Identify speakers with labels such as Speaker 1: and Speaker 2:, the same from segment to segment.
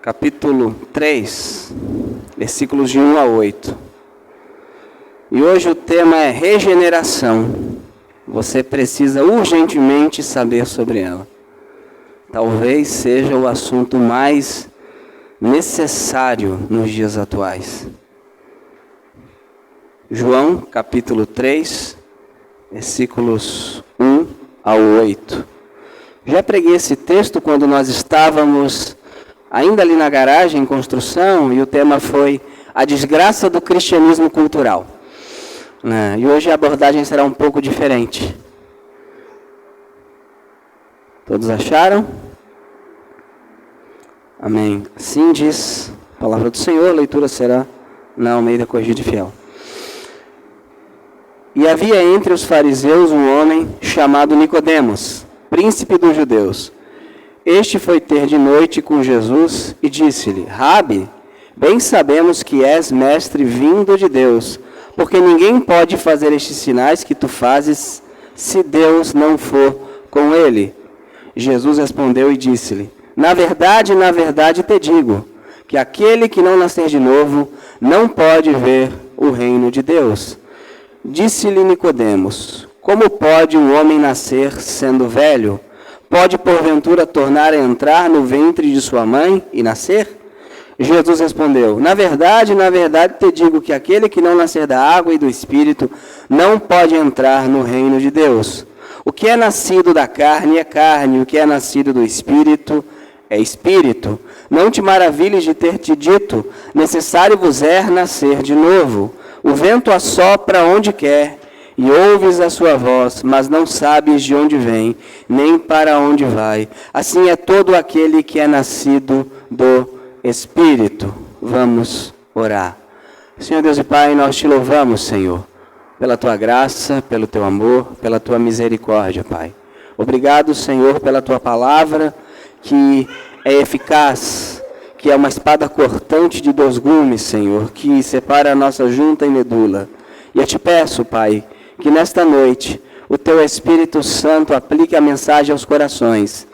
Speaker 1: capítulo 3, versículos de 1 a 8. E hoje o tema é regeneração. Você precisa urgentemente saber sobre ela. Talvez seja o assunto mais necessário nos dias atuais. João, capítulo 3, versículos 1 a 8. Já preguei esse texto quando nós estávamos ainda ali na garagem, em construção, e o tema foi a desgraça do cristianismo cultural. E hoje a abordagem será um pouco diferente. Todos acharam? Amém. Assim diz a palavra do Senhor, a leitura será na Almeida Corrigida e Fiel. E havia entre os fariseus um homem chamado Nicodemos, príncipe dos judeus. Este foi ter de noite com Jesus e disse-lhe: Rabi, bem sabemos que és mestre vindo de Deus, porque ninguém pode fazer estes sinais que tu fazes se Deus não for com ele. Jesus respondeu e disse-lhe: na verdade te digo, que aquele que não nascer de novo não pode ver o reino de Deus. Disse-lhe Nicodemos: como pode um homem nascer sendo velho? Pode porventura tornar a entrar no ventre de sua mãe e nascer? Jesus respondeu: na verdade te digo que aquele que não nascer da água e do Espírito não pode entrar no reino de Deus. O que é nascido da carne é carne, o que é nascido do Espírito é Espírito. Não te maravilhes de ter te dito: necessário vos é nascer de novo. O vento assopra onde quer, e ouves a sua voz, mas não sabes de onde vem, nem para onde vai. Assim é todo aquele que é nascido do Espírito. Vamos orar. Senhor Deus e Pai, nós te louvamos, Senhor, pela tua graça, pelo teu amor, pela tua misericórdia, Pai. Obrigado, Senhor, pela tua palavra, que é eficaz, que é uma espada cortante de 2 gumes, Senhor, que separa a nossa junta e medula. E eu te peço, Pai, que nesta noite o teu Espírito Santo aplique a mensagem aos corações.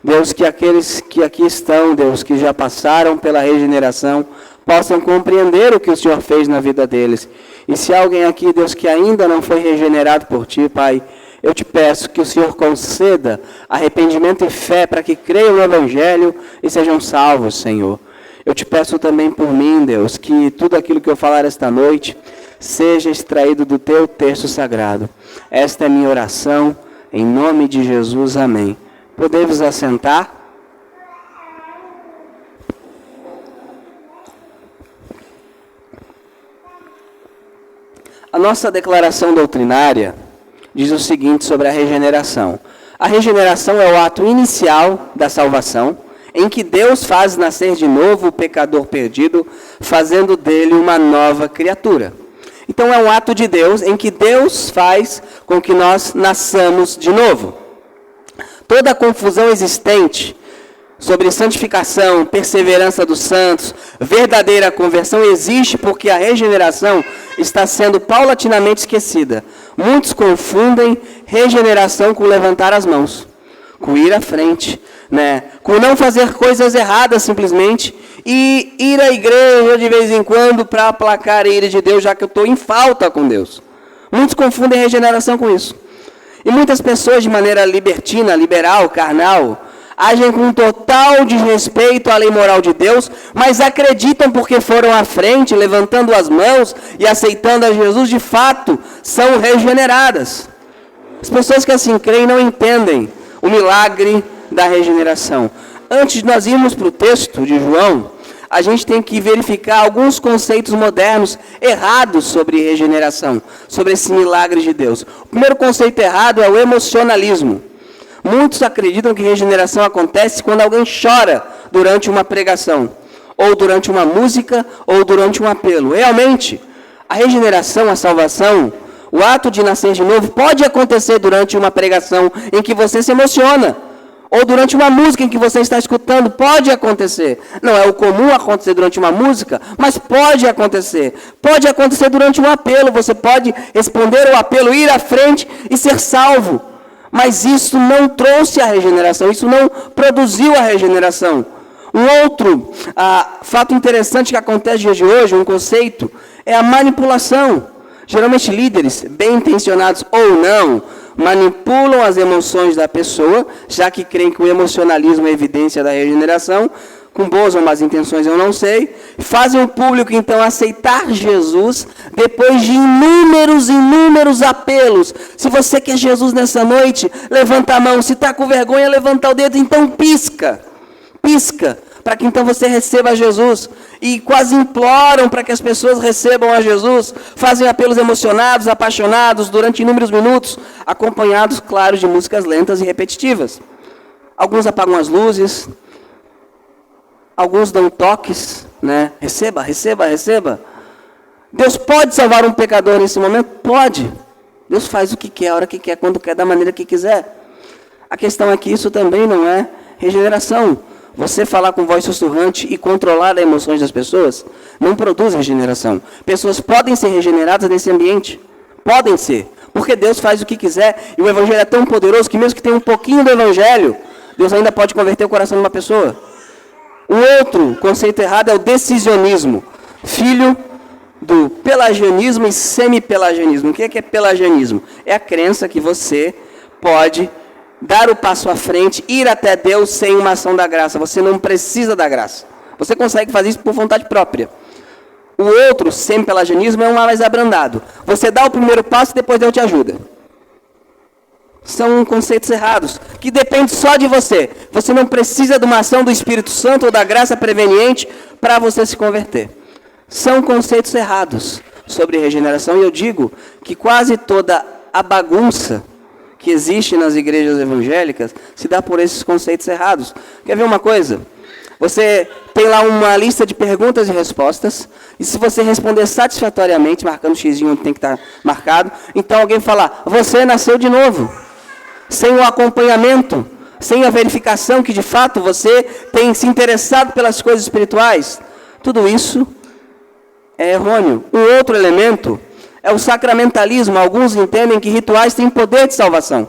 Speaker 1: Deus, que aqueles que aqui estão, Deus, que já passaram pela regeneração, possam compreender o que o Senhor fez na vida deles. E se há alguém aqui, Deus, que ainda não foi regenerado por Ti, Pai, eu te peço que o Senhor conceda arrependimento e fé para que creiam no Evangelho e sejam salvos, Senhor. Eu te peço também por mim, Deus, que tudo aquilo que eu falar esta noite seja extraído do Teu texto sagrado. Esta é a minha oração, em nome de Jesus, amém. Podemos assentar? A nossa declaração doutrinária diz o seguinte sobre a regeneração. A regeneração é o ato inicial da salvação, em que Deus faz nascer de novo o pecador perdido, fazendo dele uma nova criatura. Então é um ato de Deus em que Deus faz com que nós nasçamos de novo. Toda a confusão existente sobre santificação, perseverança dos santos, verdadeira conversão existe porque a regeneração está sendo paulatinamente esquecida. Muitos confundem regeneração com levantar as mãos, com ir à frente, com não fazer coisas erradas simplesmente, e ir à igreja de vez em quando para aplacar a ira de Deus, já que eu estou em falta com Deus. Muitos confundem regeneração com isso. E muitas pessoas, de maneira libertina, liberal, carnal, agem com total desrespeito à lei moral de Deus, mas acreditam porque foram à frente, levantando as mãos e aceitando a Jesus, de fato, são regeneradas. As pessoas que assim creem não entendem o milagre da regeneração. Antes de nós irmos para o texto de João, a gente tem que verificar alguns conceitos modernos errados sobre regeneração, sobre esse milagre de Deus. O primeiro conceito errado é o emocionalismo. Muitos acreditam que regeneração acontece quando alguém chora durante uma pregação, ou durante uma música, ou durante um apelo. Realmente, a regeneração, a salvação, o ato de nascer de novo pode acontecer durante uma pregação em que você se emociona, ou durante uma música em que você está escutando, pode acontecer. Não é o comum acontecer durante uma música, mas pode acontecer. Pode acontecer durante um apelo, você pode responder ao apelo, ir à frente e ser salvo. Mas isso não trouxe a regeneração, isso não produziu a regeneração. Um outro fato interessante que acontece nos dias de hoje, um conceito, é a manipulação. Geralmente líderes, bem intencionados ou não, manipulam as emoções da pessoa, já que creem que o emocionalismo é evidência da regeneração, com boas ou más intenções eu não sei, fazem o público então aceitar Jesus depois de inúmeros apelos. Se você quer Jesus nessa noite, levanta a mão. Se está com vergonha, levanta o dedo, então pisca, para que então você receba Jesus. E quase imploram para que as pessoas recebam a Jesus, fazem apelos emocionados, apaixonados, durante inúmeros minutos, acompanhados, claro, de músicas lentas e repetitivas. Alguns apagam as luzes, alguns dão toques, né? Receba. Deus pode salvar um pecador nesse momento? Pode. Deus faz o que quer, a hora que quer, quando quer, da maneira que quiser. A questão é que isso também não é regeneração. Você falar com voz sussurrante e controlar as emoções das pessoas não produz regeneração. Pessoas podem ser regeneradas nesse ambiente. Podem ser. Porque Deus faz o que quiser. E o Evangelho é tão poderoso que mesmo que tenha um pouquinho do Evangelho, Deus ainda pode converter o coração de uma pessoa. Um outro conceito errado é o decisionismo. Filho do pelagianismo e semi-pelagianismo. O que é pelagianismo? É a crença que você pode dar o passo à frente, ir até Deus sem uma ação da graça. Você não precisa da graça. Você consegue fazer isso por vontade própria. O outro, semi-pelagianismo, é um mais abrandado. Você dá o primeiro passo e depois Deus te ajuda. São conceitos errados, que depende só de você. Você não precisa de uma ação do Espírito Santo ou da graça preveniente para você se converter. São conceitos errados sobre regeneração. E eu digo que quase toda a bagunça que existe nas igrejas evangélicas se dá por esses conceitos errados. Quer ver uma coisa? Você tem lá uma lista de perguntas e respostas, e se você responder satisfatoriamente, marcando o xizinho onde tem que estar marcado, então alguém fala, você nasceu de novo. Sem o acompanhamento, sem a verificação que de fato você tem se interessado pelas coisas espirituais. Tudo isso é errôneo. Um outro elemento é o sacramentalismo. Alguns entendem que rituais têm poder de salvação.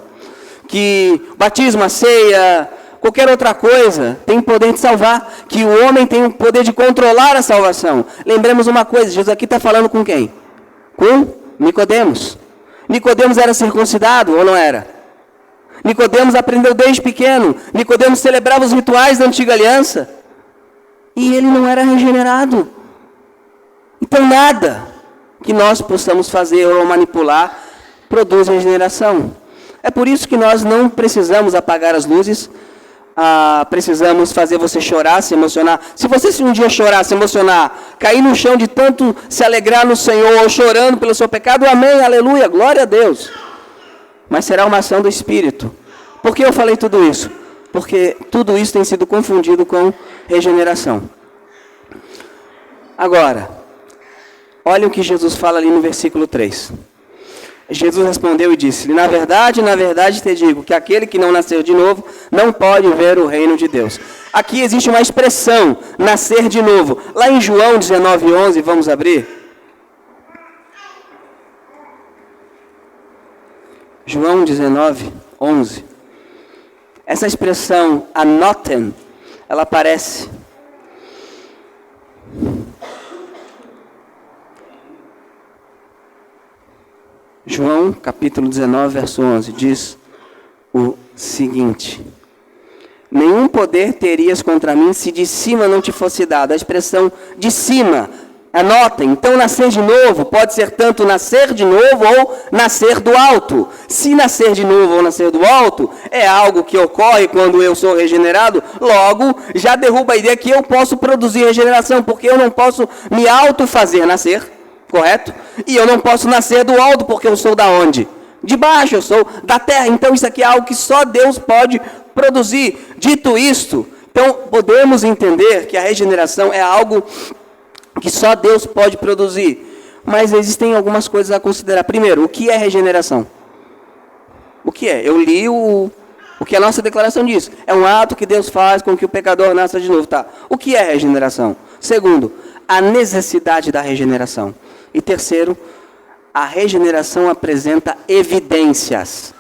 Speaker 1: Que batismo, a ceia, qualquer outra coisa tem poder de salvar. Que o homem tem o poder de controlar a salvação. Lembremos uma coisa, Jesus aqui está falando com quem? Com Nicodemos. Nicodemos era circuncidado ou não era? Nicodemos aprendeu desde pequeno. Nicodemos celebrava os rituais da antiga aliança. E ele não era regenerado. Então nada que nós possamos fazer ou manipular produz regeneração. É por isso que nós não precisamos apagar as luzes. Precisamos fazer você chorar, se emocionar. Se você um dia chorar, se emocionar, cair no chão de tanto se alegrar no Senhor, ou chorando pelo seu pecado, amém, aleluia, glória a Deus. Mas será uma ação do Espírito. Por que eu falei tudo isso? Porque tudo isso tem sido confundido com regeneração. Agora, olha o que Jesus fala ali no versículo 3. Jesus respondeu e disse-lhe, na verdade te digo, que aquele que não nasceu de novo, não pode ver o reino de Deus. Aqui existe uma expressão, nascer de novo. Lá em João 19:11, vamos abrir. João 19:11. Essa expressão, anoten, ela aparece. João, capítulo 19, verso 11, diz o seguinte: nenhum poder terias contra mim se de cima não te fosse dado. A expressão de cima, anotem, então nascer de novo pode ser tanto nascer de novo ou nascer do alto. Se nascer de novo ou nascer do alto é algo que ocorre quando eu sou regenerado, logo já derruba a ideia que eu posso produzir regeneração, porque eu não posso me autofazer nascer, correto? E eu não posso nascer do alto, porque eu sou da onde? De baixo, eu sou da terra. Então isso aqui é algo que só Deus pode produzir. Dito isto, então podemos entender que a regeneração é algo que só Deus pode produzir. Mas existem algumas coisas a considerar. Primeiro, o que é regeneração? O que é? Eu li o que a nossa declaração diz. É um ato que Deus faz com que o pecador nasça de novo. Tá. O que é regeneração? Segundo, a necessidade da regeneração. E terceiro, a regeneração apresenta evidências.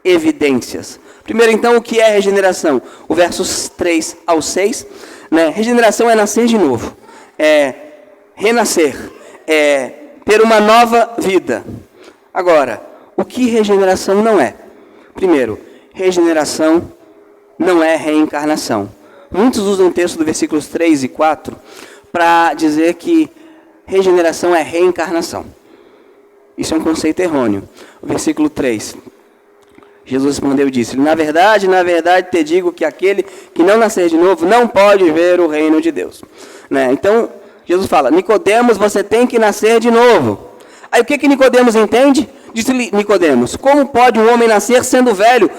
Speaker 1: evidências. Primeiro, então, o que é regeneração? O versos 3 ao 6, né? Regeneração é nascer de novo, é renascer, é ter uma nova vida. Agora, o que regeneração não é? Primeiro, regeneração não é reencarnação. Muitos usam o texto do versículos 3 e 4 para dizer que regeneração é reencarnação. Isso é um conceito errôneo. O versículo 3, Jesus respondeu e disse: na verdade, te digo que aquele que não nascer de novo não pode ver o reino de Deus. Né? Então, Jesus fala: Nicodemos, você tem que nascer de novo. Aí o que Nicodemos entende? Disse-lhe Nicodemos: como pode um homem nascer sendo velho?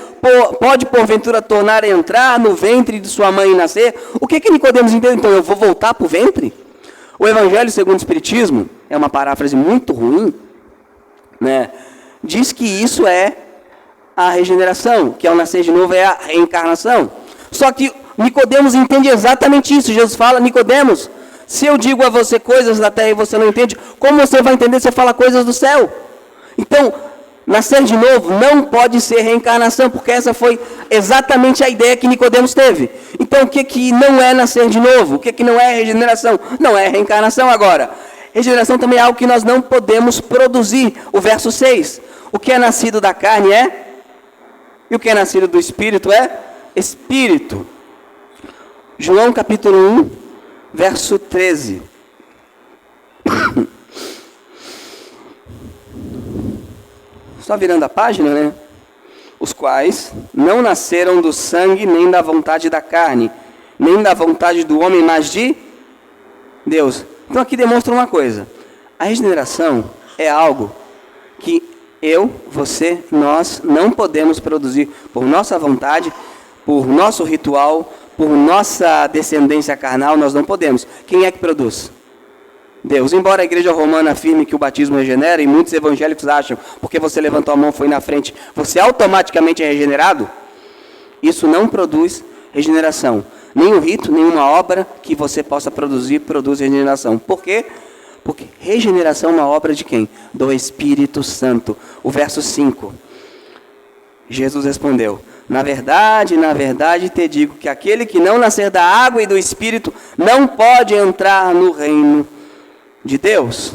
Speaker 1: Pode porventura tornar a entrar no ventre de sua mãe e nascer? O que Nicodemos entende? Então eu vou voltar para o ventre? O Evangelho segundo o Espiritismo, é uma paráfrase muito ruim, né? Diz que isso é a regeneração, que ao nascer de novo é a reencarnação. Só que Nicodemos entende exatamente isso. Jesus fala: Nicodemos, se eu digo a você coisas da terra e você não entende, como você vai entender se eu falar coisas do céu? Então, nascer de novo não pode ser reencarnação, porque essa foi exatamente a ideia que Nicodemos teve. Então, o que não é nascer de novo? O que não é regeneração? Não é reencarnação agora. Regeneração também é algo que nós não podemos produzir. O verso 6. O que é nascido da carne é... E o que é nascido do Espírito é Espírito. João capítulo 1, verso 13. Só virando a página, né? Os quais não nasceram do sangue, nem da vontade da carne, nem da vontade do homem, mas de Deus. Então aqui demonstra uma coisa. A regeneração é algo que eu, você, nós não podemos produzir por nossa vontade, por nosso ritual, por nossa descendência carnal, nós não podemos. Quem é que produz? Deus. Embora a igreja romana afirme que o batismo regenera, e muitos evangélicos acham, porque você levantou a mão, foi na frente, você automaticamente é regenerado, isso não produz regeneração. Nem o rito, nenhuma obra que você possa produzir, produz regeneração. Por quê? Porque regeneração é uma obra de quem? Do Espírito Santo. O verso 5. Jesus respondeu: na verdade, te digo que aquele que não nascer da água e do Espírito não pode entrar no reino de Deus.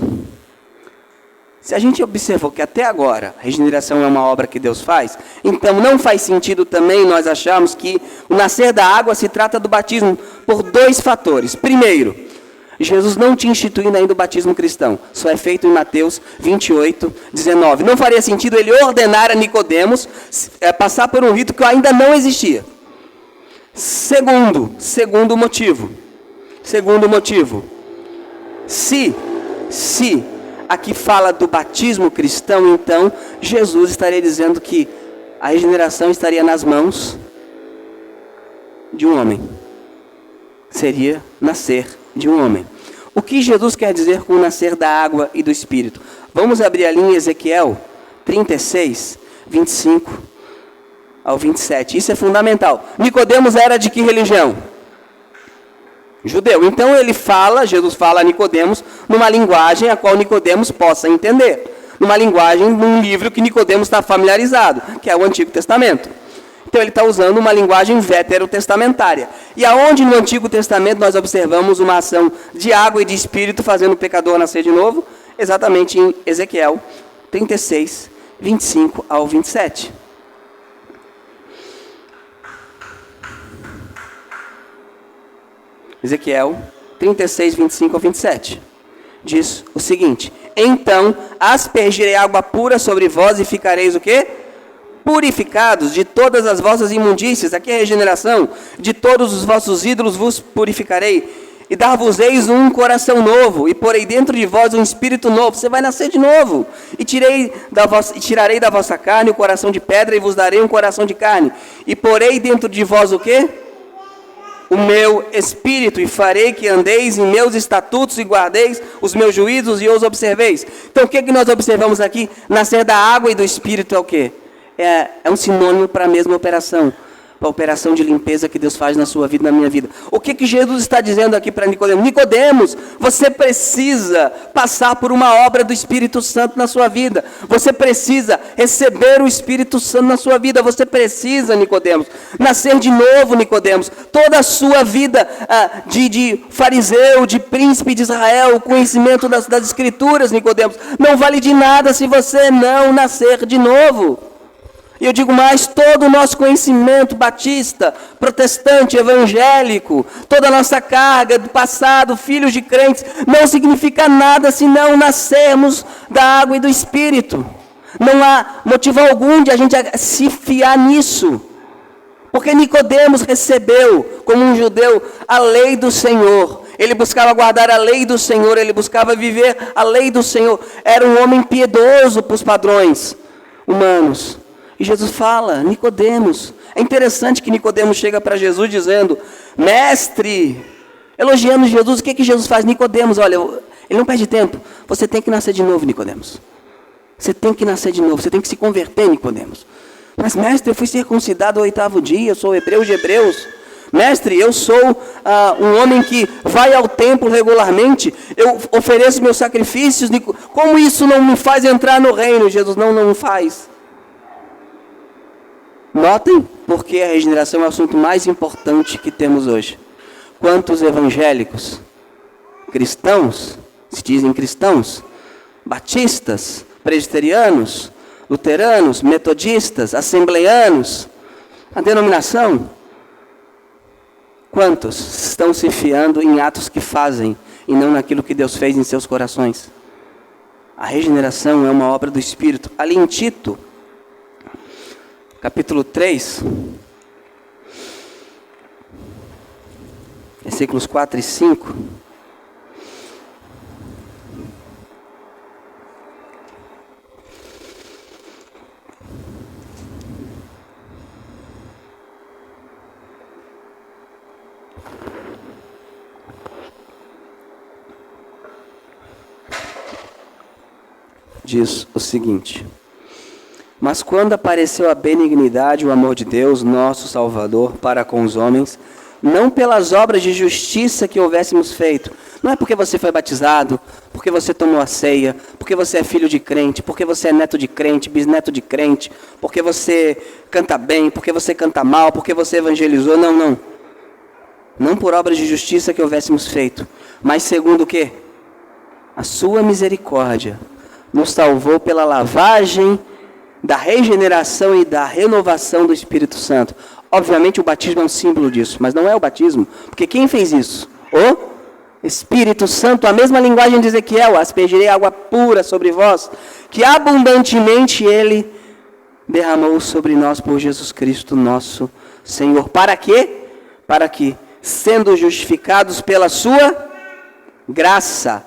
Speaker 1: Se a gente observou que até agora a regeneração é uma obra que Deus faz, então não faz sentido também nós acharmos que o nascer da água se trata do batismo por dois fatores. Primeiro, Jesus não tinha instituído ainda o batismo cristão. Só é feito em Mateus 28, 19. Não faria sentido ele ordenar a Nicodemos passar por um rito que ainda não existia. Segundo motivo. Se aqui fala do batismo cristão, então Jesus estaria dizendo que a regeneração estaria nas mãos de um homem. Seria nascer de um homem. O que Jesus quer dizer com o nascer da água e do Espírito? Vamos abrir a linha em Ezequiel 36, 25 ao 27. Isso é fundamental. Nicodemos era de que religião? Judeu. Então Jesus fala a Nicodemos numa linguagem a qual Nicodemos possa entender. Numa linguagem, num livro que Nicodemos está familiarizado, que é o Antigo Testamento. Então ele está usando uma linguagem veterotestamentária. E aonde no Antigo Testamento nós observamos uma ação de água e de Espírito fazendo o pecador nascer de novo? Exatamente em Ezequiel 36, 25 ao 27. Ezequiel 36, 25 ao 27. Diz o seguinte: então aspergirei água pura sobre vós e ficareis o quê? Purificados de todas as vossas imundícias. Aqui é a regeneração. De todos os vossos ídolos vos purificarei. E dar-vos-eis um coração novo. E porei dentro de vós um espírito novo. Você vai nascer de novo. E tirarei da vossa carne o coração de pedra e vos darei um coração de carne. E porei dentro de vós o quê? O meu espírito, e farei que andeis em meus estatutos e guardeis os meus juízos e os observeis. Então o que nós observamos aqui? Nascer da água e do espírito é o quê? É um sinônimo para a mesma operação. para a operação de limpeza que Deus faz na sua vida, na minha vida. O que Jesus está dizendo aqui para Nicodemos? Nicodemos, você precisa passar por uma obra do Espírito Santo na sua vida. Você precisa receber o Espírito Santo na sua vida. Você precisa, Nicodemos, nascer de novo, Nicodemos. Toda a sua vida de fariseu, de príncipe de Israel, o conhecimento das Escrituras, Nicodemos, não vale de nada se você não nascer de novo. E eu digo mais, todo o nosso conhecimento batista, protestante, evangélico, toda a nossa carga do passado, filhos de crentes, não significa nada se não nascermos da água e do Espírito. Não há motivo algum de a gente se fiar nisso. Porque Nicodemos recebeu, como um judeu, a lei do Senhor. Ele buscava guardar a lei do Senhor, ele buscava viver a lei do Senhor. Era um homem piedoso para os padrões humanos. E Jesus fala, Nicodemos. É interessante que Nicodemos chega para Jesus dizendo, mestre, elogiando Jesus. O que Jesus faz? Nicodemos, olha, ele não perde tempo. Você tem que nascer de novo, Nicodemos. Você tem que nascer de novo, você tem que se converter, Nicodemos. Mas mestre, eu fui circuncidado ao 8º dia, eu sou hebreu de hebreus. Mestre, eu sou um homem que vai ao templo regularmente, eu ofereço meus sacrifícios. Como isso não me faz entrar no reino? Jesus, não faz. Notem, porque a regeneração é o assunto mais importante que temos hoje. Quantos evangélicos, cristãos, se dizem cristãos, batistas, presbiterianos, luteranos, metodistas, assembleianos, a denominação, quantos estão se fiando em atos que fazem e não naquilo que Deus fez em seus corações? A regeneração é uma obra do Espírito. Ali em Tito, capítulo 3, versículos 4 e 5. Diz o seguinte: mas quando apareceu a benignidade e o amor de Deus, nosso Salvador, para com os homens, não pelas obras de justiça que houvéssemos feito, não é porque você foi batizado, porque você tomou a ceia, porque você é filho de crente, porque você é neto de crente, bisneto de crente, porque você canta bem, porque você canta mal, porque você evangelizou, não por obras de justiça que houvéssemos feito, mas segundo o quê? A sua misericórdia nos salvou pela lavagem da regeneração e da renovação do Espírito Santo. Obviamente o batismo é um símbolo disso, mas não é o batismo, porque quem fez isso? O Espírito Santo. A mesma linguagem de Ezequiel, aspergirei água pura sobre vós, que abundantemente Ele derramou sobre nós por Jesus Cristo nosso Senhor. Para quê? Para que, sendo justificados pela sua graça,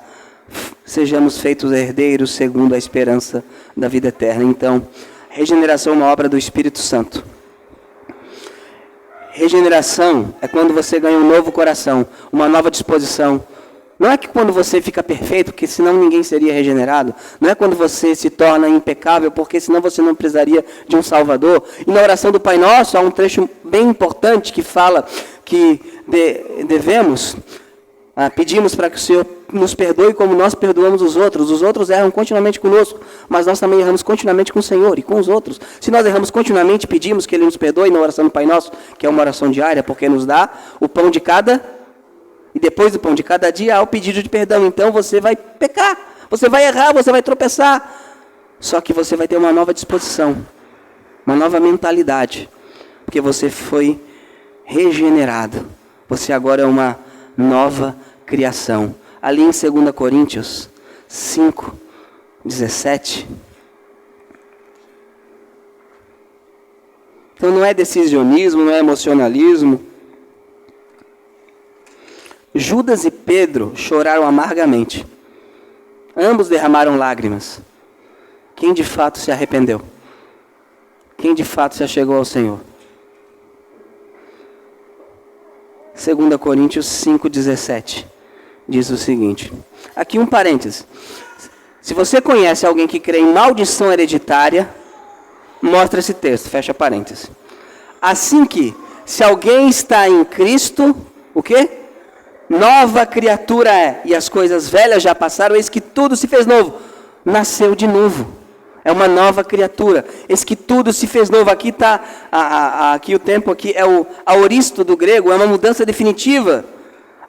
Speaker 1: sejamos feitos herdeiros segundo a esperança da vida eterna. Então, regeneração é uma obra do Espírito Santo. Regeneração é quando você ganha um novo coração, uma nova disposição. Não é que quando você fica perfeito, porque senão ninguém seria regenerado. Não é quando você se torna impecável, porque senão você não precisaria de um Salvador. E na oração do Pai Nosso há um trecho bem importante que fala que devemos... pedimos para que o Senhor nos perdoe como nós perdoamos os outros. Os outros erram continuamente conosco, mas nós também erramos continuamente com o Senhor e com os outros. Se nós erramos continuamente, pedimos que Ele nos perdoe na oração do Pai Nosso, que é uma oração diária, porque nos dá o pão de cada... E depois do pão de cada dia há o pedido de perdão. Então você vai pecar, você vai errar, você vai tropeçar. Só que você vai ter uma nova disposição, uma nova mentalidade, porque você foi regenerado. Você agora é uma nova criação. Ali em 2 Coríntios 5, 17. Então não é decisionismo, não é emocionalismo. Judas e Pedro choraram amargamente. Ambos derramaram lágrimas. Quem de fato se arrependeu? Quem de fato se achegou ao Senhor? 2 Coríntios 5, 17. Diz o seguinte. Aqui um parêntese. Se você conhece alguém que crê em maldição hereditária, mostra esse texto, fecha parênteses. Assim que, se alguém está em Cristo, o quê? Nova criatura é. E as coisas velhas já passaram, eis que tudo se fez novo. Nasceu de novo. É uma nova criatura. Eis que tudo se fez novo. Aqui está, aqui o tempo aqui é o aoristo do grego, é uma mudança definitiva.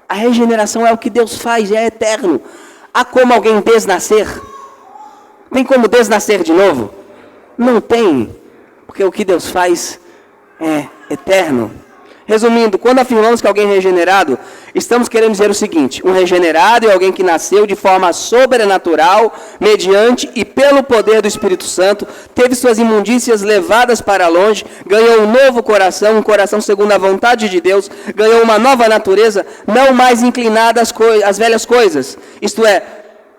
Speaker 1: A regeneração é o que Deus faz, é eterno. Há como alguém desnascer? Tem como desnascer de novo? Não tem, porque o que Deus faz é eterno. Resumindo, quando afirmamos que alguém é regenerado, estamos querendo dizer o seguinte: um regenerado é alguém que nasceu de forma sobrenatural, mediante e pelo poder do Espírito Santo, teve suas imundícias levadas para longe, ganhou um novo coração, um coração segundo a vontade de Deus, ganhou uma nova natureza, não mais inclinada às velhas coisas, isto é,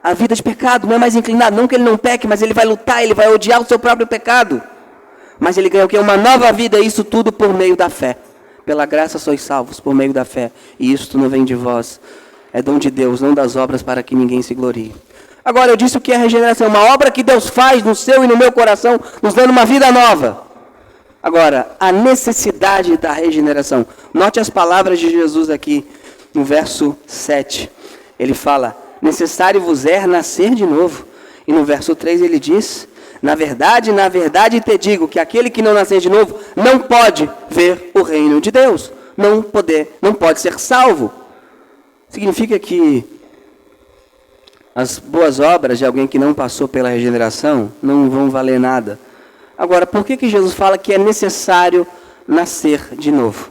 Speaker 1: a vida de pecado, não é mais inclinado, não que ele não peque, mas ele vai lutar, ele vai odiar o seu próprio pecado, mas ele ganha o quê? Uma nova vida, isso tudo por meio da fé. Pela graça sois salvos por meio da fé, e isto não vem de vós, é dom de Deus, não das obras para que ninguém se glorie. Agora eu disse o que é regeneração, uma obra que Deus faz no seu e no meu coração, nos dando uma vida nova. Agora, a necessidade da regeneração. Note as palavras de Jesus aqui, no verso 7. Ele fala, necessário vos é nascer de novo. E no verso 3 ele diz, na verdade te digo que aquele que não nascer de novo não pode ver o reino de Deus. Não pode ser salvo. Significa que as boas obras de alguém que não passou pela regeneração não vão valer nada. Agora, por que Jesus fala que é necessário nascer de novo?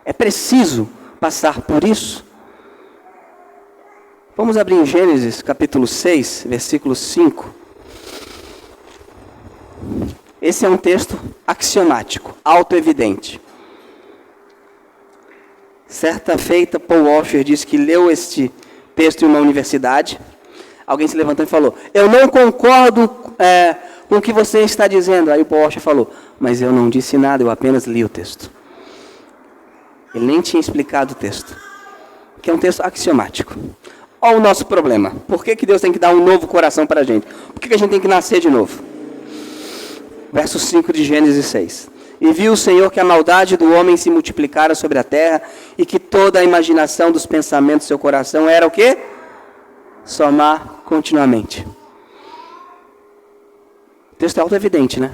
Speaker 1: É preciso passar por isso? Vamos abrir em Gênesis capítulo 6, versículo 5. Esse é um texto axiomático, autoevidente. Certa feita, Paul Washer disse que leu este texto em uma universidade. Alguém se levantou e falou, eu não concordo com o que você está dizendo. Aí o Paul Washer falou, mas eu não disse nada, eu apenas li o texto. Ele nem tinha explicado o texto, que é um texto axiomático. Olha o nosso problema. Por que Deus tem que dar um novo coração para a gente? Por que a gente tem que nascer de novo? Verso 5 de Gênesis 6. E viu o Senhor que a maldade do homem se multiplicara sobre a terra, e que toda a imaginação dos pensamentos do seu coração era o quê? Somar continuamente. O texto é autoevidente, né?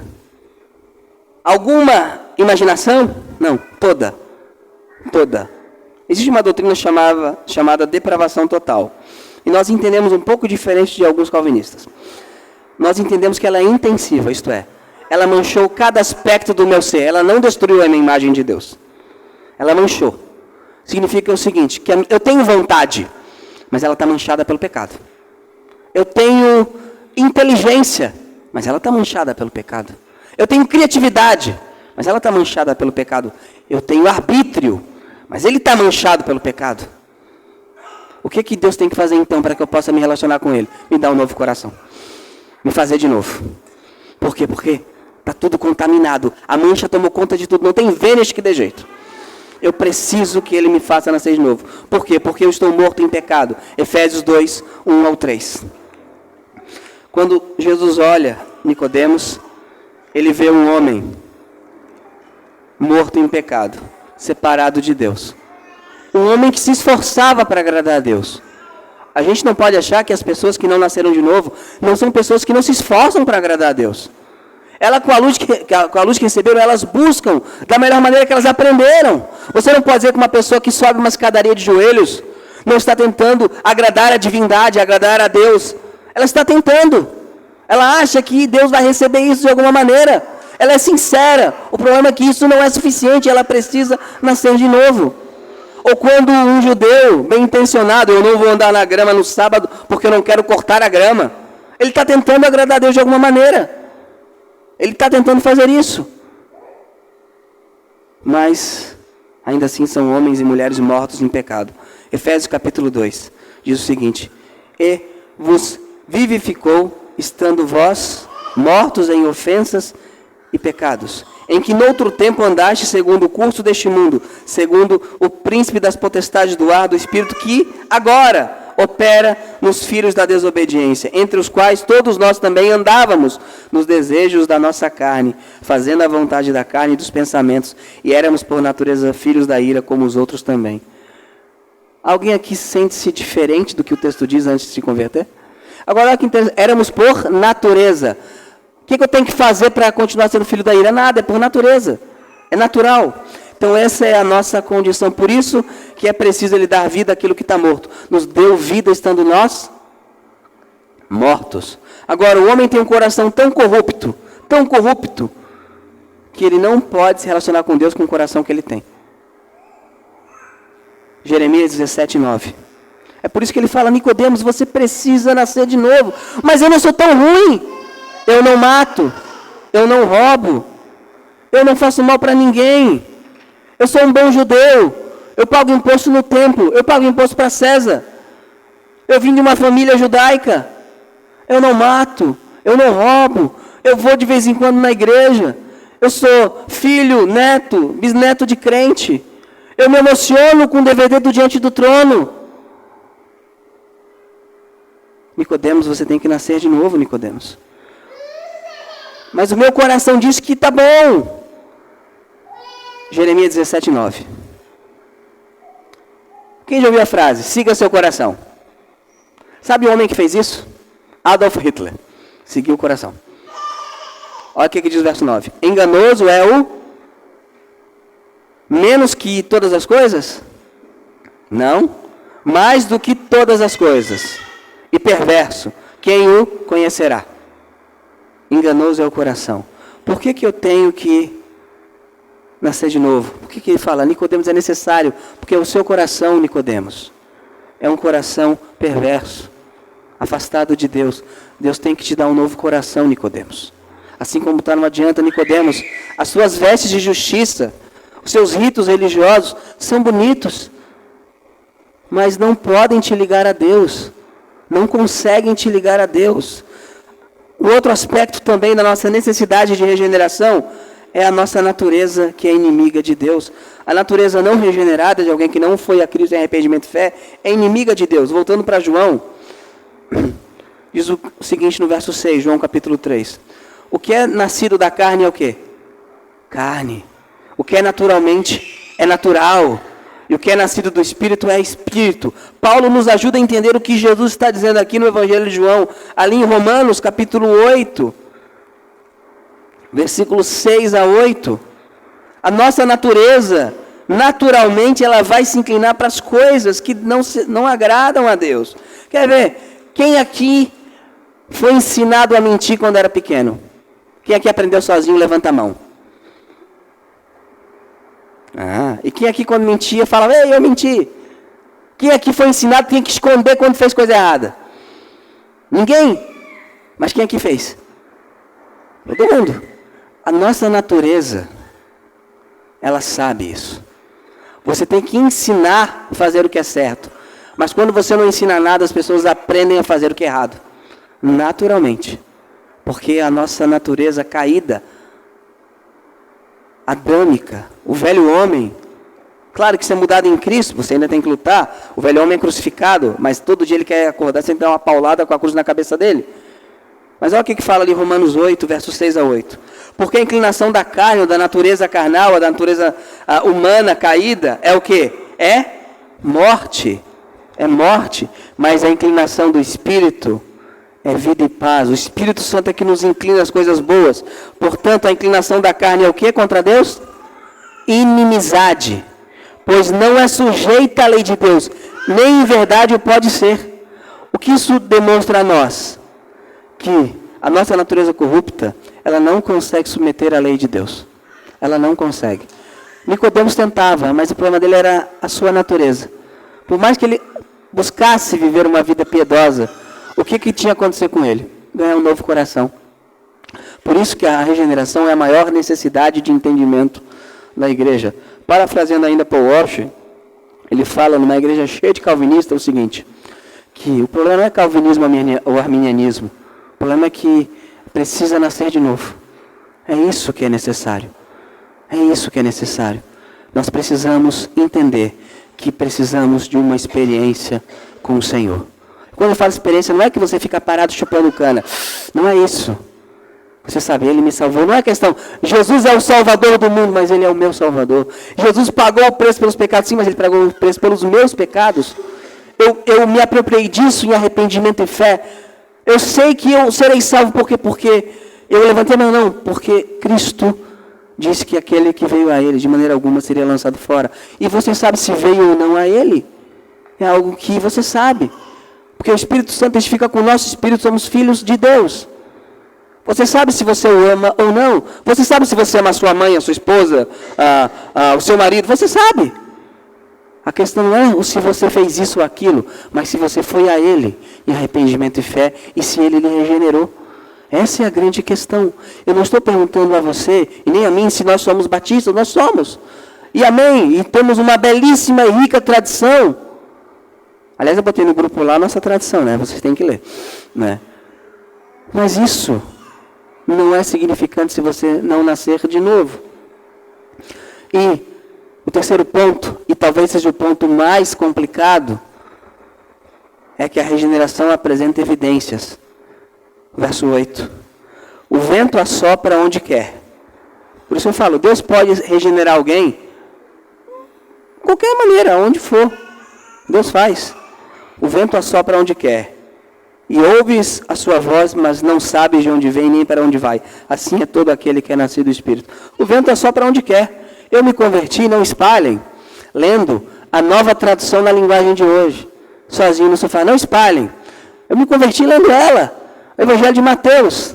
Speaker 1: Alguma imaginação? Não, toda. Toda. Existe uma doutrina chamada depravação total. E nós entendemos um pouco diferente de alguns calvinistas. Nós entendemos que ela é intensiva, isto é, ela manchou cada aspecto do meu ser. Ela não destruiu a minha imagem de Deus. Ela manchou. Significa o seguinte, que eu tenho vontade, mas ela está manchada pelo pecado. Eu tenho inteligência, mas ela está manchada pelo pecado. Eu tenho criatividade, mas ela está manchada pelo pecado. Eu tenho arbítrio, mas ele está manchado pelo pecado. O que Deus tem que fazer então para que eu possa me relacionar com Ele? Me dar um novo coração. Me fazer de novo. Por quê? Porque está tudo contaminado. A mancha tomou conta de tudo. Não tem vênus que dê jeito. Eu preciso que Ele me faça nascer de novo. Por quê? Porque eu estou morto em pecado. Efésios 2, 1 ao 3. Quando Jesus olha Nicodemos, ele vê um homem morto em pecado, separado de Deus. Um homem que se esforçava para agradar a Deus. A gente não pode achar que as pessoas que não nasceram de novo não são pessoas que não se esforçam para agradar a Deus. Ela, com a luz que receberam, elas buscam da melhor maneira que elas aprenderam. Você não pode dizer que uma pessoa que sobe uma escadaria de joelhos não está tentando agradar a divindade, agradar a Deus. Ela está tentando. Ela acha que Deus vai receber isso de alguma maneira. Ela é sincera. O problema é que isso não é suficiente. Ela precisa nascer de novo. Ou quando um judeu, bem intencionado, eu não vou andar na grama no sábado porque eu não quero cortar a grama. Ele está tentando agradar a Deus de alguma maneira. Ele está tentando fazer isso. Mas, ainda assim, são homens e mulheres mortos em pecado. Efésios capítulo 2 diz o seguinte: e vos vivificou, estando vós mortos em ofensas e pecados, em que noutro tempo andaste segundo o curso deste mundo, segundo o príncipe das potestades do ar, do espírito que agora opera nos filhos da desobediência, entre os quais todos nós também andávamos nos desejos da nossa carne, fazendo a vontade da carne e dos pensamentos, e éramos por natureza filhos da ira, como os outros também. Alguém aqui sente-se diferente do que o texto diz antes de se converter? Agora, olha que interessante, éramos por natureza. O que eu tenho que fazer para continuar sendo filho da ira? Nada, é por natureza. É natural. Então essa é a nossa condição. Por isso que é preciso Ele dar vida àquilo que está morto. Nos deu vida estando nós mortos. Agora, o homem tem um coração tão corrupto, que ele não pode se relacionar com Deus com o coração que ele tem. Jeremias 17, 9. É por isso que ele fala: Nicodemos, você precisa nascer de novo. Mas eu não sou tão ruim. Eu não mato. Eu não roubo. Eu não faço mal para ninguém. Eu sou um bom judeu. Eu pago imposto no templo. Eu pago imposto para César. Eu vim de uma família judaica. Eu não mato. Eu não roubo. Eu vou de vez em quando na igreja. Eu sou filho, neto, bisneto de crente. Eu me emociono com o DVD do Diante do Trono. Nicodemos, você tem que nascer de novo, Nicodemos. Mas o meu coração diz que está bom. Jeremias 17, 9. Quem já ouviu a frase? Siga seu coração. Sabe o homem que fez isso? Adolf Hitler. Seguiu o coração. Olha o que diz o verso 9. Enganoso é o menos que todas as coisas? Não. Mais do que todas as coisas. E perverso. Quem o conhecerá? Enganoso é o coração. Por que eu tenho que nascer de novo? Por que ele fala? Nicodemos, é necessário. Porque o seu coração, Nicodemos, é um coração perverso, afastado de Deus. Deus tem que te dar um novo coração, Nicodemos. Assim como não adianta, Nicodemos, as suas vestes de justiça, os seus ritos religiosos são bonitos, mas não podem te ligar a Deus. Não conseguem te ligar a Deus. O outro aspecto também da nossa necessidade de regeneração é a nossa natureza, que é inimiga de Deus. A natureza não regenerada de alguém que não foi a Cristo em arrependimento e fé é inimiga de Deus. Voltando para João, diz o seguinte no verso 6, João capítulo 3. O que é nascido da carne é o quê? Carne. O que é naturalmente é natural. E o que é nascido do Espírito é Espírito. Paulo nos ajuda a entender o que Jesus está dizendo aqui no Evangelho de João. Ali em Romanos, capítulo 8, versículos 6 a 8. A nossa natureza, naturalmente, ela vai se inclinar para as coisas que não agradam a Deus. Quer ver? Quem aqui foi ensinado a mentir quando era pequeno? Quem aqui aprendeu sozinho, levanta a mão. E quem aqui quando mentia falava: ei, eu menti. Quem aqui foi ensinado tinha que esconder quando fez coisa errada? Ninguém. Mas quem aqui fez? Todo mundo. A nossa natureza, ela sabe isso. Você tem que ensinar a fazer o que é certo. Mas quando você não ensina nada, as pessoas aprendem a fazer o que é errado. Naturalmente. Porque a nossa natureza caída, adâmica, o velho homem, claro que isso é mudado em Cristo, você ainda tem que lutar. O velho homem é crucificado, mas todo dia ele quer acordar, você tem que dar uma paulada com a cruz na cabeça dele. Mas olha o que fala ali Romanos 8, versos 6 a 8. Porque a inclinação da carne, ou da natureza carnal, ou da natureza humana caída, é o quê? É morte. É morte. Mas a inclinação do Espírito é vida e paz. O Espírito Santo é que nos inclina às coisas boas. Portanto, a inclinação da carne é o quê contra Deus? Inimizade. Pois não é sujeita à lei de Deus. Nem em verdade o pode ser. O que isso demonstra a nós? Que a nossa natureza corrupta, ela não consegue submeter à lei de Deus. Ela não consegue. Nicodemos tentava, mas o problema dele era a sua natureza. Por mais que ele buscasse viver uma vida piedosa, o que tinha acontecido com ele? Ganhar um novo coração. Por isso que a regeneração é a maior necessidade de entendimento da igreja. Parafraseando ainda Paul Washer, ele fala numa igreja cheia de calvinistas o seguinte, que o problema não é calvinismo ou arminianismo, o problema é que precisa nascer de novo. É isso que é necessário. É isso que é necessário. Nós precisamos entender que precisamos de uma experiência com o Senhor. Quando eu falo experiência, não é que você fica parado chupando cana. Não é isso. Você sabe, Ele me salvou. Não é questão, Jesus é o Salvador do mundo, mas Ele é o meu Salvador. Jesus pagou o preço pelos pecados, sim, mas Ele pagou o preço pelos meus pecados. Eu me apropriei disso em arrependimento e fé. Eu sei que eu serei salvo porque eu levantei meu não, porque Cristo disse que aquele que veio a Ele, de maneira alguma, seria lançado fora. E você sabe se veio ou não a Ele. É algo que você sabe. Porque o Espírito Santo testifica com o nosso Espírito, somos filhos de Deus. Você sabe se você o ama ou não. Você sabe se você ama a sua mãe, a sua esposa, o seu marido. Você sabe. A questão não é se você fez isso ou aquilo, mas se você foi a Ele em arrependimento e fé e se Ele lhe regenerou. Essa é a grande questão. Eu não estou perguntando a você e nem a mim se nós somos batistas. Nós somos. E amém. E temos uma belíssima e rica tradição. Aliás, eu botei no grupo lá a nossa tradição, né? Vocês têm que ler, né? Mas isso não é significante se você não nascer de novo. E o terceiro ponto, e talvez seja o ponto mais complicado, é que a regeneração apresenta evidências. Verso 8. O vento assopra onde quer. Por isso eu falo, Deus pode regenerar alguém de qualquer maneira, onde for. Deus faz. O vento assopra onde quer. E ouves a sua voz, mas não sabes de onde vem nem para onde vai. Assim é todo aquele que é nascido do Espírito. O vento assopra onde quer. Eu me converti, não espalhem, lendo a Nova Tradução na linguagem de hoje. Sozinho no sofá, não espalhem. Eu me converti lendo ela. O Evangelho de Mateus.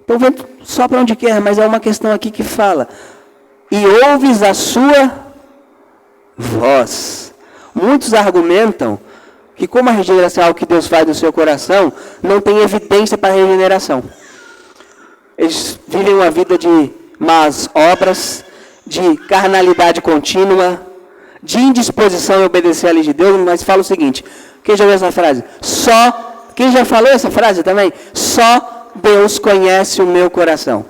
Speaker 1: Então o vento sopra onde quer, mas é uma questão aqui que fala. E ouves a sua voz. Muitos argumentam que como a regeneração é algo que Deus faz no seu coração, não tem evidência para a regeneração. Eles vivem uma vida de más obras, de carnalidade contínua, de indisposição em obedecer à lei de Deus, mas fala o seguinte, quem já ouviu essa frase? Quem já falou essa frase também? Só Deus conhece o meu coração.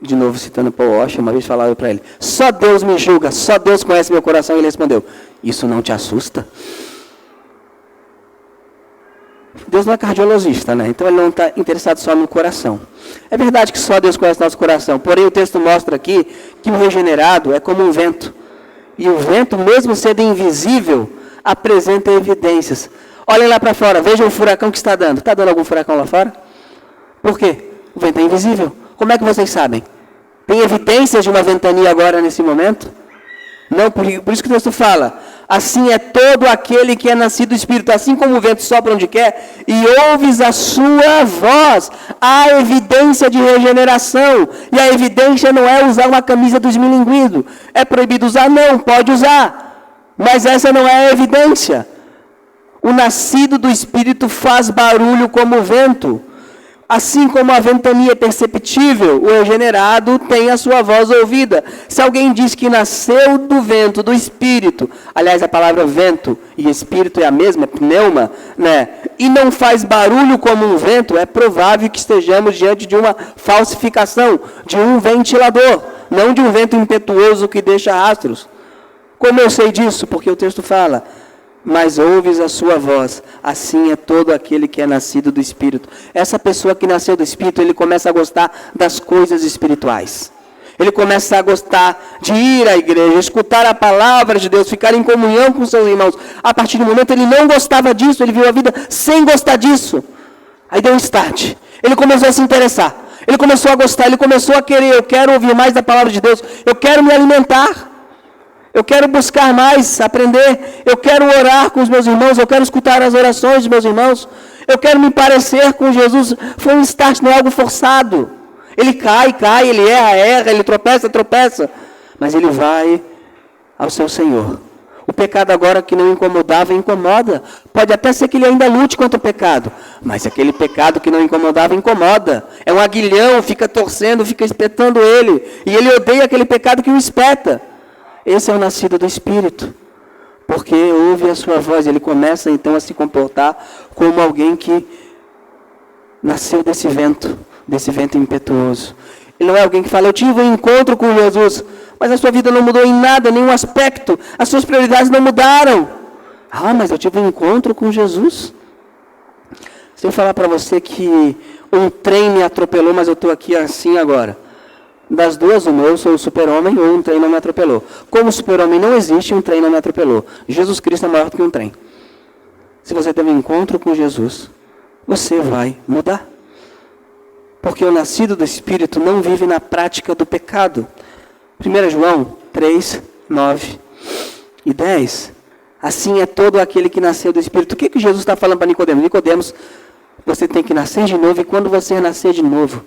Speaker 1: De novo, citando Paul Washer, uma vez falava para ele, só Deus me julga, só Deus conhece meu coração. E ele respondeu, isso não te assusta? Deus não é cardiologista, né? Então ele não está interessado só no coração. É verdade que só Deus conhece nosso coração, porém o texto mostra aqui que o regenerado é como um vento. E o vento, mesmo sendo invisível, apresenta evidências. Olhem lá para fora, vejam o furacão que está dando. Está dando algum furacão lá fora? Por quê? O vento é invisível. Como é que vocês sabem? Tem evidências de uma ventania agora nesse momento? Não, por isso que o texto fala. Assim é todo aquele que é nascido do Espírito. Assim como o vento sopra onde quer e ouves a sua voz. Há evidência de regeneração. E a evidência não é usar uma camisa do esmilinguido. É proibido usar? Não, pode usar. Mas essa não é a evidência. O nascido do Espírito faz barulho como o vento. Assim como a ventania é perceptível, o regenerado tem a sua voz ouvida. Se alguém diz que nasceu do vento, do Espírito, aliás, a palavra vento e Espírito é a mesma, pneuma, né? E não faz barulho como um vento, é provável que estejamos diante de uma falsificação, de um ventilador, não de um vento impetuoso que deixa rastros. Como eu sei disso? Porque o texto fala... Mas ouves a sua voz, assim é todo aquele que é nascido do Espírito. Essa pessoa que nasceu do Espírito, ele começa a gostar das coisas espirituais. Ele começa a gostar de ir à igreja, escutar a palavra de Deus, ficar em comunhão com seus irmãos. A partir do momento ele não gostava disso, ele viu a vida sem gostar disso. Aí deu um start. Ele começou a se interessar. Ele começou a gostar, ele começou a querer, eu quero ouvir mais da palavra de Deus, eu quero me alimentar. Eu quero buscar mais, aprender. Eu quero orar com os meus irmãos. Eu quero escutar as orações dos meus irmãos. Eu quero me parecer com Jesus. Foi um start, não é algo forçado. Ele cai, ele erra, ele tropeça. Mas ele vai ao seu Senhor. O pecado agora que não incomodava, incomoda. Pode até ser que ele ainda lute contra o pecado. Mas aquele pecado que não incomodava, incomoda. É um aguilhão, fica torcendo, fica espetando ele. E ele odeia aquele pecado que o espeta. Esse é o nascido do Espírito, porque ouve a sua voz, ele começa então a se comportar como alguém que nasceu desse vento impetuoso. Ele não é alguém que fala, eu tive um encontro com Jesus, mas a sua vida não mudou em nada, nenhum aspecto. As suas prioridades não mudaram. Ah, mas eu tive um encontro com Jesus. Se eu falar para você que um trem me atropelou, mas eu estou aqui assim agora. Das duas, uma, eu sou o super-homem ou um trem não me atropelou. Como super-homem não existe, um trem não me atropelou. Jesus Cristo é maior do que um trem. Se você teve um encontro com Jesus, você vai mudar. Porque o nascido do Espírito não vive na prática do pecado. 1 João 3, 9 e 10. Assim é todo aquele que nasceu do Espírito. O que Jesus está falando para Nicodemos? Nicodemos, você tem que nascer de novo, e quando você nascer de novo,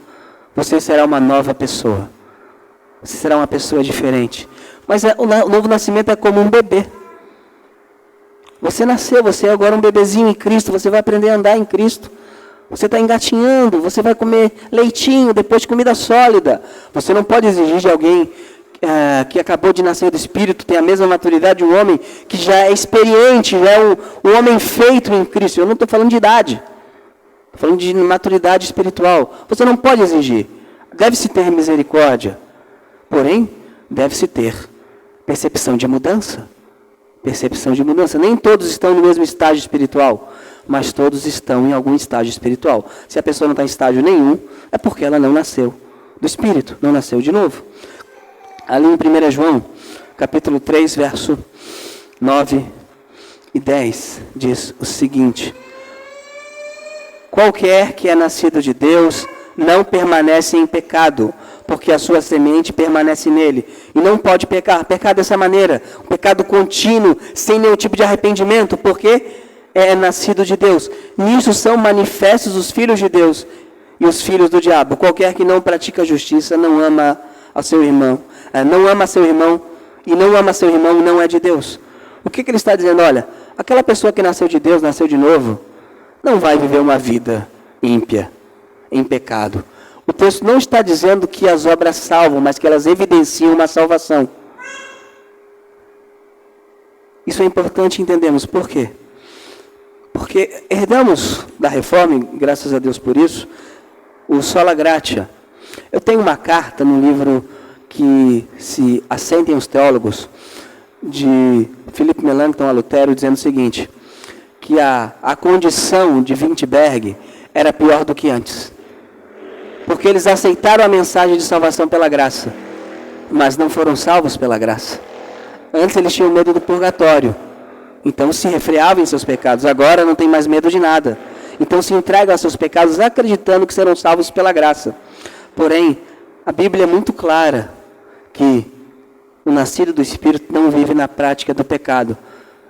Speaker 1: você será uma nova pessoa. Você será uma pessoa diferente. Mas o novo nascimento é como um bebê. Você nasceu, você é agora um bebezinho em Cristo, você vai aprender a andar em Cristo. Você está engatinhando, você vai comer leitinho, depois comida sólida. Você não pode exigir de alguém que acabou de nascer do Espírito, tem a mesma maturidade de um homem que já é experiente, já é um homem feito em Cristo. Eu não estou falando de idade. Estou falando de maturidade espiritual. Você não pode exigir. Deve-se ter misericórdia. Porém, deve-se ter percepção de mudança. Percepção de mudança. Nem todos estão no mesmo estágio espiritual, mas todos estão em algum estágio espiritual. Se a pessoa não está em estágio nenhum, é porque ela não nasceu do Espírito, não nasceu de novo. Ali em 1 João, capítulo 3, verso 9 e 10, diz o seguinte: qualquer que é nascido de Deus não permanece em pecado, porque a sua semente permanece nele, e não pode pecar dessa maneira, um pecado contínuo, sem nenhum tipo de arrependimento, porque é nascido de Deus. Nisso são manifestos os filhos de Deus e os filhos do diabo. Qualquer que não pratica a justiça não ama ao seu irmão, não ama seu irmão, e não ama seu irmão não é de Deus. O que ele está dizendo? Olha, aquela pessoa que nasceu de Deus, nasceu de novo, não vai viver uma vida ímpia, em pecado. O texto não está dizendo que as obras salvam, mas que elas evidenciam uma salvação. Isso é importante entendermos. Por quê? Porque herdamos da reforma, e graças a Deus por isso, o sola gratia. Eu tenho uma carta no livro que se assentem os teólogos, de Philip Melanchthon a Lutero, dizendo o seguinte, que a condição de Wittenberg era pior do que antes. Porque eles aceitaram a mensagem de salvação pela graça, mas não foram salvos pela graça. Antes eles tinham medo do purgatório, então se refreavam em seus pecados. Agora não tem mais medo de nada. Então se entregam aos seus pecados acreditando que serão salvos pela graça. Porém, a Bíblia é muito clara que o nascido do Espírito não vive na prática do pecado.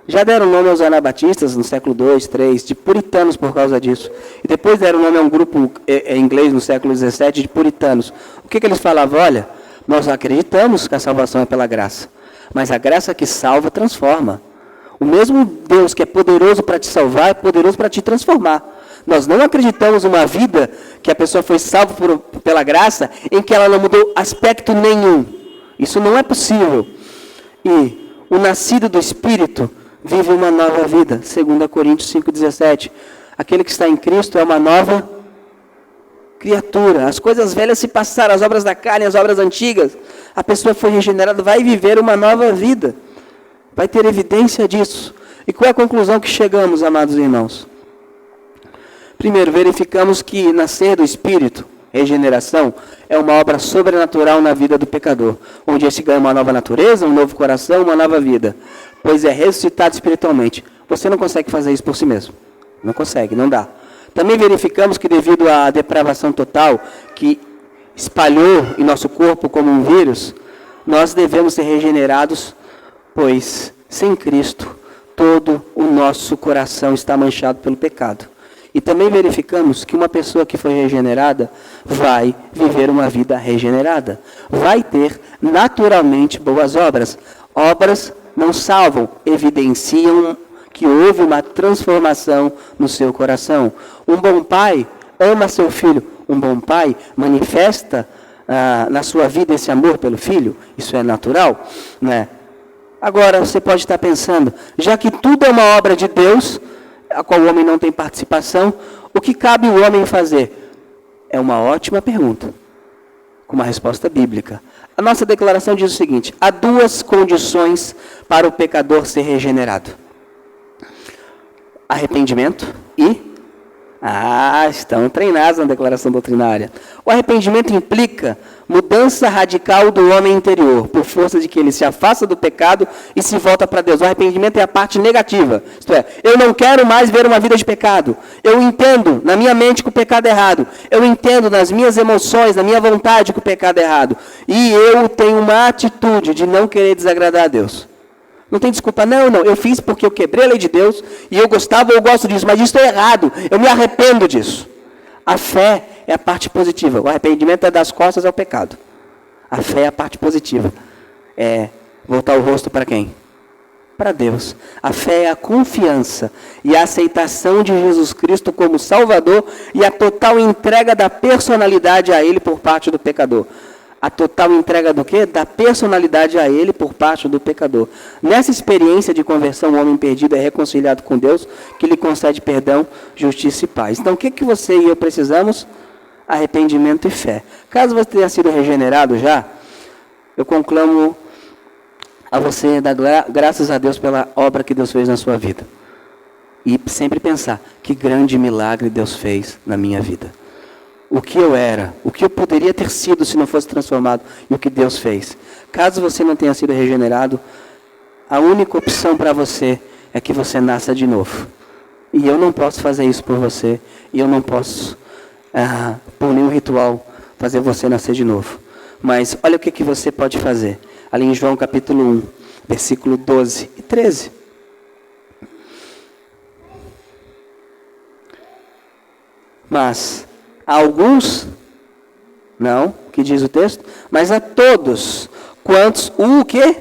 Speaker 1: Já deram nome aos anabatistas no século II, III, de puritanos por causa disso. E depois deram nome a um grupo inglês no século XVII de puritanos. O que eles falavam? Olha, nós acreditamos que a salvação é pela graça, mas a graça que salva transforma. O mesmo Deus que é poderoso para te salvar é poderoso para te transformar. Nós não acreditamos uma vida que a pessoa foi salva pela graça em que ela não mudou aspecto nenhum. Isso não é possível. E o nascido do Espírito vive uma nova vida. 2 Coríntios 5,17. Aquele que está em Cristo é uma nova criatura. As coisas velhas se passaram, as obras da carne, as obras antigas. A pessoa foi regenerada, vai viver uma nova vida. Vai ter evidência disso. E qual é a conclusão que chegamos, amados irmãos? Primeiro, verificamos que nascer do Espírito, regeneração, é uma obra sobrenatural na vida do pecador, onde esse ganha uma nova natureza, um novo coração, uma nova vida, pois é ressuscitado espiritualmente. Você não consegue fazer isso por si mesmo. Não consegue, não dá. Também verificamos que devido à depravação total que espalhou em nosso corpo como um vírus, nós devemos ser regenerados, pois sem Cristo todo o nosso coração está manchado pelo pecado. E também verificamos que uma pessoa que foi regenerada vai viver uma vida regenerada. Vai ter naturalmente boas obras. Obras não salvam, evidenciam que houve uma transformação no seu coração. Um bom pai ama seu filho. Um bom pai manifesta na sua vida esse amor pelo filho. Isso é natural, né? Agora você pode estar pensando, já que tudo é uma obra de Deus, a qual o homem não tem participação, o que cabe o homem fazer? É uma ótima pergunta. com uma resposta bíblica. A nossa declaração diz o seguinte: há duas condições para o pecador ser regenerado: arrependimento e... estão treinados na declaração doutrinária. O arrependimento implica mudança radical do homem interior, por força de que ele se afasta do pecado e se volta para Deus. O arrependimento é a parte negativa. Isto é, eu não quero mais ver uma vida de pecado. Eu entendo na minha mente que o pecado é errado. Eu entendo nas minhas emoções, na minha vontade que o pecado é errado. E eu tenho uma atitude de não querer desagradar a Deus. Não tem desculpa, não, eu fiz porque eu quebrei a lei de Deus e eu gostava, eu gosto disso, mas isso é errado, eu me arrependo disso. A fé é a parte positiva, o arrependimento é das costas ao pecado. A fé é a parte positiva, é voltar o rosto para quem? Para Deus. A fé é a confiança e a aceitação de Jesus Cristo como Salvador e a total entrega da personalidade a Ele por parte do pecador. A total entrega do quê? Da personalidade a Ele por parte do pecador. Nessa experiência de conversão, o homem perdido é reconciliado com Deus, que lhe concede perdão, justiça e paz. Então, o que você e eu precisamos? Arrependimento e fé. Caso você tenha sido regenerado já, eu conclamo a você dar graças a Deus pela obra que Deus fez na sua vida. E sempre pensar, que grande milagre Deus fez na minha vida. O que eu era, o que eu poderia ter sido se não fosse transformado, e o que Deus fez. Caso você não tenha sido regenerado, a única opção para você é que você nasça de novo. E eu não posso fazer isso por você, e eu não posso, por nenhum ritual, fazer você nascer de novo. Mas olha o que você pode fazer. Ali em João capítulo 1, versículo 12 e 13. Mas a alguns, não, que diz o texto, mas a todos, quantos, o quê?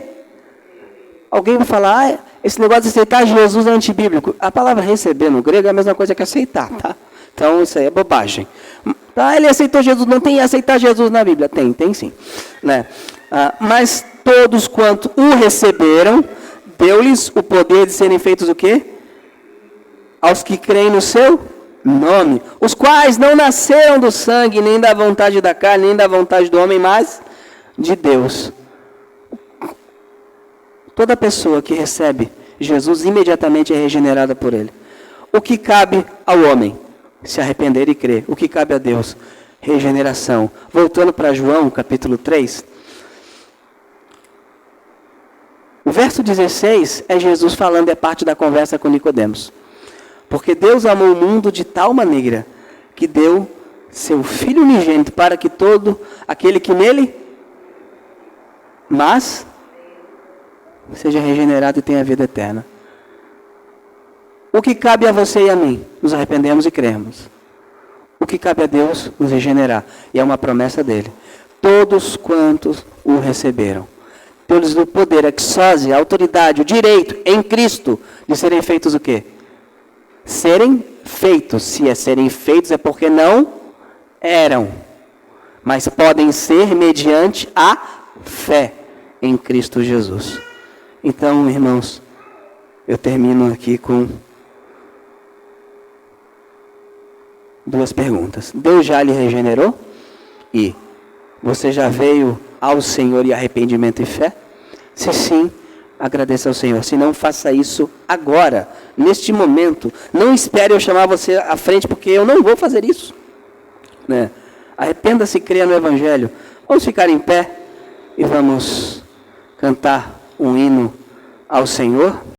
Speaker 1: Alguém vai falar, esse negócio de aceitar Jesus é antibíblico. A palavra receber no grego é a mesma coisa que aceitar, tá? Então isso aí é bobagem. Ele aceitou Jesus, não tem aceitar Jesus na Bíblia? Tem sim. Né? Mas todos quanto o receberam, deu-lhes o poder de serem feitos o quê? Aos que creem no seu nome, os quais não nasceram do sangue, nem da vontade da carne, nem da vontade do homem, mas de Deus. Toda pessoa que recebe Jesus imediatamente é regenerada por Ele. O que cabe ao homem? Se arrepender e crer. O que cabe a Deus? Regeneração. Voltando para João, capítulo 3. O verso 16 é Jesus falando, é parte da conversa com Nicodemos. Porque Deus amou o mundo de tal maneira que deu seu Filho unigênito para que todo aquele que nele, mas seja regenerado e tenha vida eterna. O que cabe a você e a mim? Nos arrependemos e cremos. O que cabe a Deus? Nos regenerar. E é uma promessa dele. Todos quantos o receberam. Deu-lhes o poder, a exose, a autoridade, o direito em Cristo de serem feitos o quê? Serem feitos. Se é serem feitos é porque não eram. Mas podem ser mediante a fé em Cristo Jesus. Então, irmãos, eu termino aqui com duas perguntas. Deus já lhe regenerou? E você já veio ao Senhor em arrependimento e fé? Se sim, agradeça ao Senhor. Se não, faça isso agora, neste momento. Não espere eu chamar você à frente, porque eu não vou fazer isso. Né? Arrependa-se e creia no Evangelho. Vamos ficar em pé e vamos cantar um hino ao Senhor.